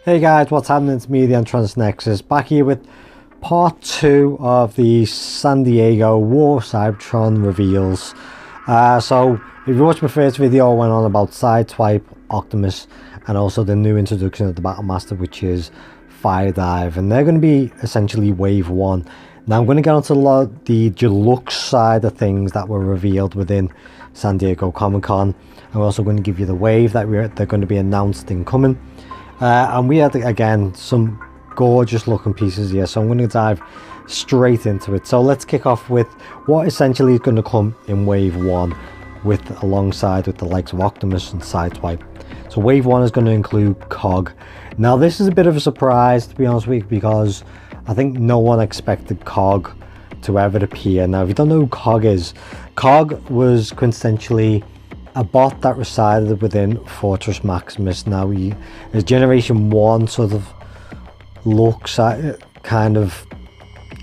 Hey guys, what's happening? It's me, the Antronus Nexus, back here with part 2 of the San Diego WAR.CYBERTRON reveals. So, if you watched my first video, I went on about SIDESWIPE, Optimus, and also the new introduction of the BattleMaster, which is Fire Dive, and they're going to be essentially Wave 1. Now I'm going to get onto the deluxe side of things that were revealed within San Diego Comic-Con. I'm also going to give you the wave that they're going to be announced incoming. And we had, again, some gorgeous looking pieces here, so I'm going to dive straight into it. So let's kick off with what essentially is going to come in Wave 1 alongside with the likes of Optimus and SIDESWIPE. So Wave 1 is going to include COG. Now this is a bit of a surprise, to be honest with you, because I think no one expected COG to ever appear. Now if you don't know who COG is, COG was quintessentially a bot that resided within Fortress Maximus. Now his Generation 1 sort of looks at,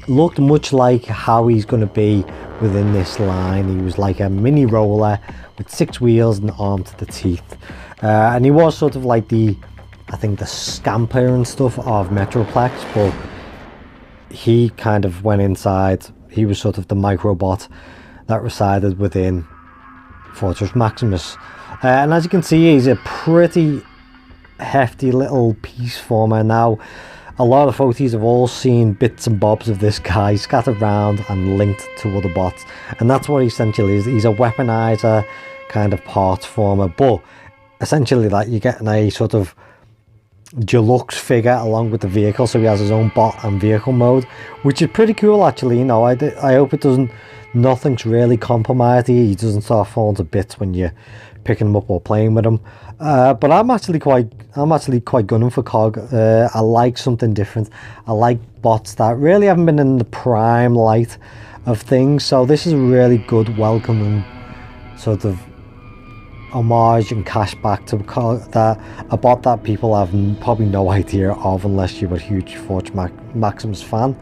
looked much like how he's going to be within this line. He was like a mini roller with 6 wheels and arm to the teeth, and he was sort of like I think the scamper and stuff of Metroplex, but he kind of went inside. He was sort of the microbot that resided within Fortress Maximus, and as you can see, he's a pretty hefty little piece former. Now a lot of photos have all seen bits and bobs of this guy scattered around and linked to other bots, and that's what he essentially is. He's a weaponizer kind of parts former, but essentially that you're getting a sort of deluxe figure along with the vehicle, so he has his own bot and vehicle mode, which is pretty cool actually. You know, I hope it doesn't, nothing's really compromised. He doesn't start falling to bits when you're picking him up or playing with him. But I'm actually quite gunning for COG. I like something different. I like bots that really haven't been in the prime light of things, so this is a really good welcoming sort of homage and cash back to a bot that people have probably no idea of unless you're a huge Fortress Maximus fan.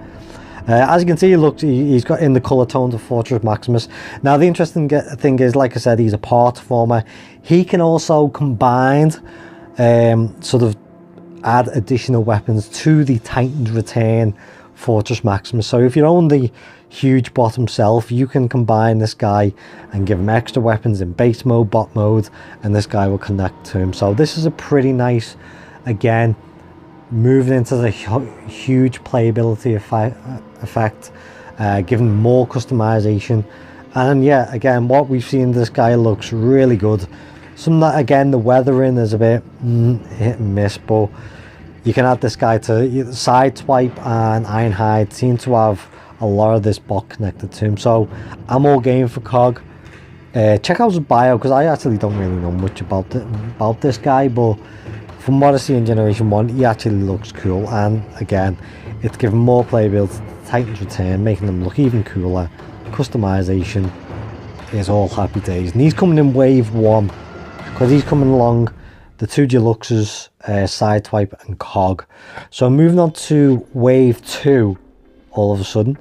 As you can see, he's got in the color tones of Fortress Maximus. Now the interesting thing is, like I said, he's a part former. He can also combine sort of add additional weapons to the Titan's Return Fortress Maximus. So if you own the huge bot himself, you can combine this guy and give him extra weapons in base mode, bot mode, and this guy will connect to him. So this is a pretty nice, again, moving into the huge playability effect, giving more customization. And yeah, again, what we've seen, this guy looks really good. Some that, again, the weathering is a bit hit and miss, but you can add this guy to SIDESWIPE, and IRONHIDE seem to have a lot of this bot connected to him, so I'm all game for COG. Check out his bio, because I actually don't really know much about this guy, but from what I see in Generation 1, he actually looks cool, and again, it's given more playability to Titan's Return, making them look even cooler. Customization is all happy days, and he's coming in Wave 1, because he's coming along the 2 deluxes, SIDESWIPE and COG. So moving on to Wave 2, all of a sudden,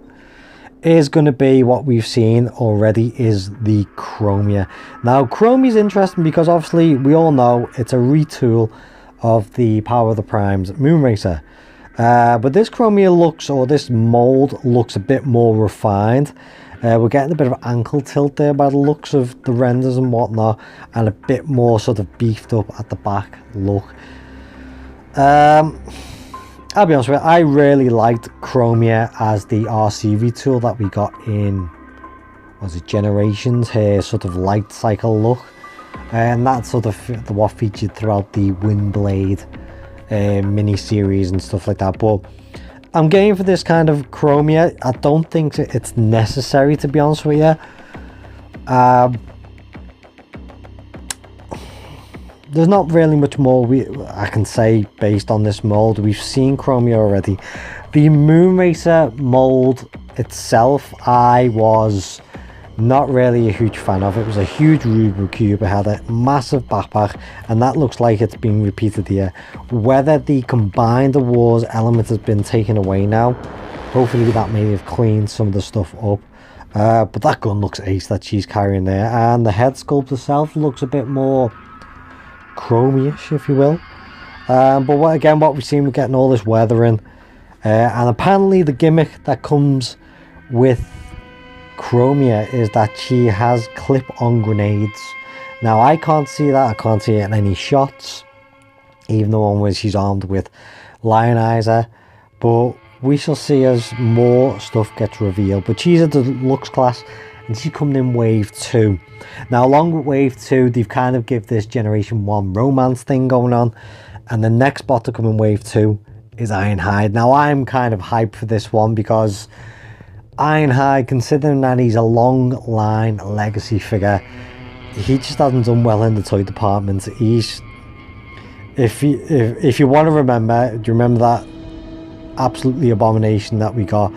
is going to be what we've seen already, is the CHROMIA. Now CHROMIA is interesting because obviously we all know it's a retool of the Power of the Primes Moonracer, but this CHROMIA looks, or this mold looks, a bit more refined. We're getting a bit of ankle tilt there by the looks of the renders and whatnot, and a bit more sort of beefed up at the back look. I'll be honest with you, I really liked CHROMIA as the RC retool that we got in, was it Generations, here sort of light cycle look, and that's sort of what featured throughout the Windblade mini series and stuff like that. But I'm game for this kind of CHROMIA. I don't think it's necessary, to be honest with you. There's not really much more I can say based on this mold. We've seen CHROMIA already. The Moonracer mold itself, I was not really a huge fan of. It was a huge Rubik Cube. It had a massive backpack, and that looks like it's being repeated here. Whether the combined awards element has been taken away now, hopefully that may have cleaned some of the stuff up. But that gun looks ace that she's carrying there, and the head sculpt itself looks a bit more chromey-ish, if you will. But what we've seen, we're getting all this weathering, and apparently the gimmick that comes with CHROMIA is that she has clip-on grenades. Now I can't see that, I can't see it in any shots, even the one where she's armed with Lionizer, but we shall see as more stuff gets revealed. But she's a deluxe class, and she's coming in wave 2. Now along with wave 2, they've kind of give this generation 1 romance thing going on, and the next bot to come in wave 2 is IRONHIDE. Now I'm kind of hyped for this one because IRONHIDE, considering that he's a long line legacy figure, he just hasn't done well in the toy department. He's, if you want to remember, do you remember that absolutely abomination that we got,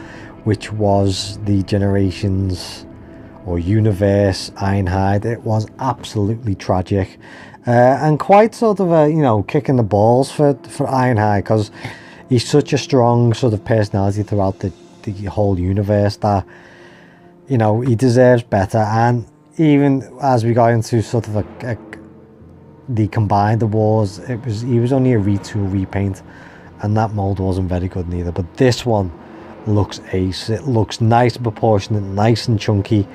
which was the Generations or Universe IRONHIDE? It was absolutely tragic, and quite sort of a, you know, kick in the balls for IRONHIDE, because he's such a strong sort of personality throughout the whole universe that, you know, he deserves better. And even as we got into sort of the combined wars, he was only a retool repaint, and that mold wasn't very good neither. But this one looks ace. It looks nice and proportionate, nice and chunky,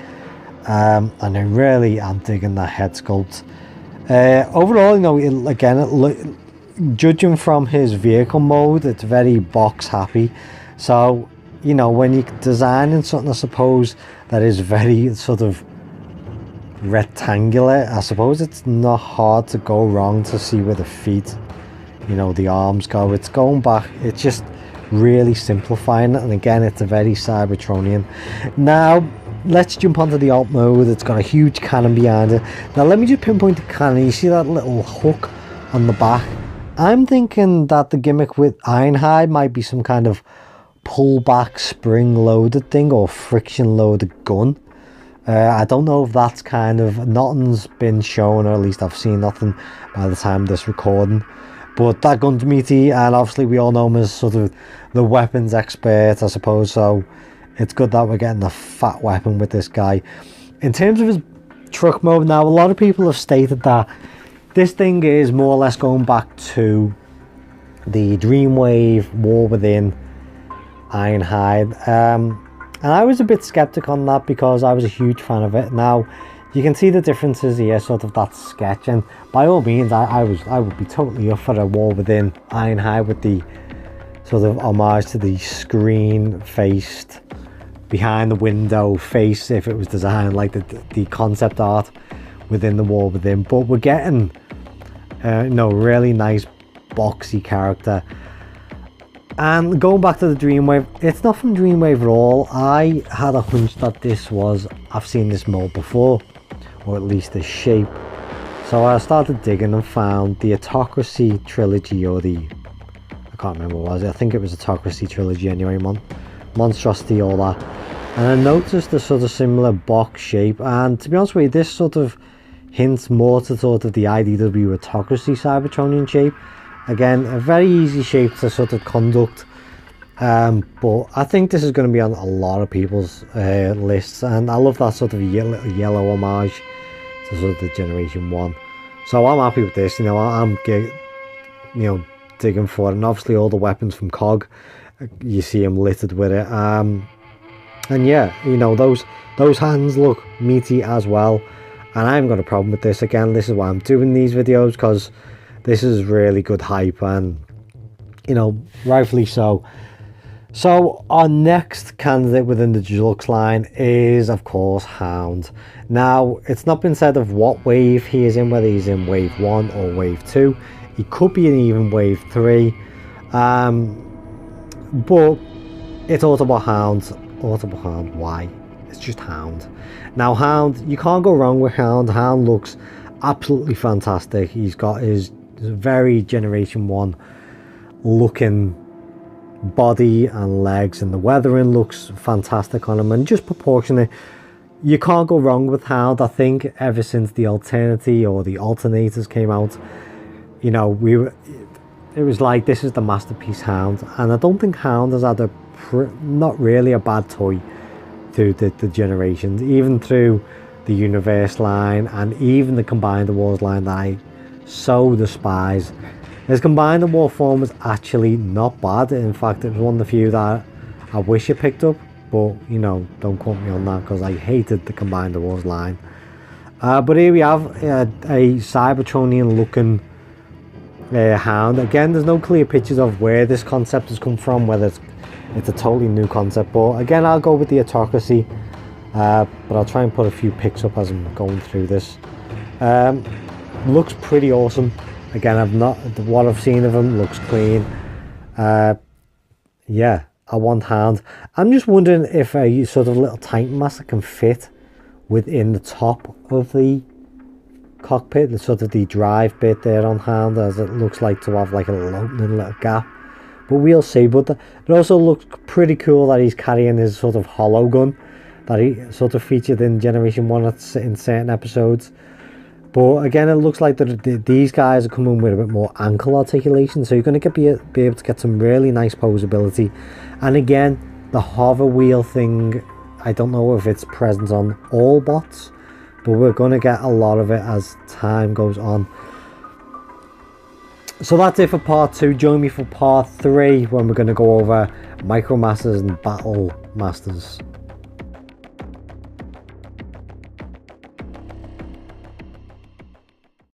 and I really am digging that head sculpt. Overall, you know, judging from his vehicle mode, it's very box happy. So, you know, when you're designing something, I suppose, that is very sort of rectangular, I suppose it's not hard to go wrong to see where the feet, you know, the arms go. It's going back, it's just really simplifying it, and again, it's a very Cybertronian. Now let's jump onto the alt mode. It's got a huge cannon behind it. Now let me just pinpoint the cannon. You see that little hook on the back? I'm thinking that the gimmick with IRONHIDE might be some kind of pullback spring loaded thing or friction loaded gun. I don't know if that's kind of, nothing's been shown, or at least I've seen nothing by the time of this recording, but that gun's meaty, and obviously we all know him as sort of the weapons expert, I suppose, so it's good that we're getting a fat weapon with this guy. In terms of his truck mode, now a lot of people have stated that this thing is more or less going back to the Dreamwave War Within IRONHIDE, and I was a bit skeptic on that because I was a huge fan of it. Now you can see the differences here, sort of that sketch, and by all means I would be totally up for a War Within IRONHIDE with the sort of homage to the screen faced behind the window face, if it was designed like the concept art within the War Within. But we're getting really nice boxy character. And going back to the Dreamwave, it's not from Dreamwave at all. I had a hunch that this was, I've seen this mold before, or at least this shape. So I started digging and found the Autocracy trilogy, or I can't remember what it was. I think it was Autocracy trilogy anyway, Monstrosity, all that. And I noticed a sort of similar box shape, and to be honest with you, this sort of hints more to sort of the IDW Autocracy Cybertronian shape. Again, a very easy shape to sort of conduct, but I think this is going to be on a lot of people's lists, and I love that sort of yellow homage to sort of the Generation 1. So I'm happy with this, you know, I'm digging for it, and obviously all the weapons from COG, you see them littered with it, and yeah, you know, those hands look meaty as well, and I haven't got a problem with this. Again, this is why I'm doing these videos, because this is really good hype, and, you know, rightfully so. So our next candidate within the Deluxe line is, of course, Hound. Now, it's not been said of what wave he is in, whether he's in wave 1 or wave 2. He could be in even wave 3. But it's Autobot Hound. Autobot Hound, why? It's just Hound. Now, Hound, you can't go wrong with Hound. Hound looks absolutely fantastic. He's got his very Generation 1 looking body and legs, and the weathering looks fantastic on him, and just proportionate. You can't go wrong with Hound. I think ever since the Alternity or the Alternators came out, you know, it was like, this is the masterpiece Hound, and I don't think Hound has had not really a bad toy through the generations, even through the Universe line and even the Combined Wars line that I so despise. His Combined War form was actually not bad. In fact, it was one of the few that I wish I picked up, but you know, don't quote me on that because I hated the Combined Wars line. But here we have a Cybertronian looking Hound. Again, there's no clear pictures of where this concept has come from, whether it's a totally new concept, but again, I'll go with the autocracy, but I'll try and put a few pics up as I'm going through this. Looks pretty awesome. Again, what I've seen of him looks clean. Yeah, I want Hound. I'm just wondering if a sort of little Titan Master can fit within the top of the cockpit, the sort of the drive bit there on Hound, as it looks like to have like a little gap. But we'll see. But it also looks pretty cool that he's carrying his sort of hollow gun that he sort of featured in Generation 1 in certain episodes. But again, it looks like these guys are coming with a bit more ankle articulation, so you're going to be able to get some really nice posability. And again, the hover wheel thing, I don't know if it's present on all bots, but we're going to get a lot of it as time goes on. So that's it for part 2. Join me for part 3 when we're going to go over Micromasters and BattleMasters.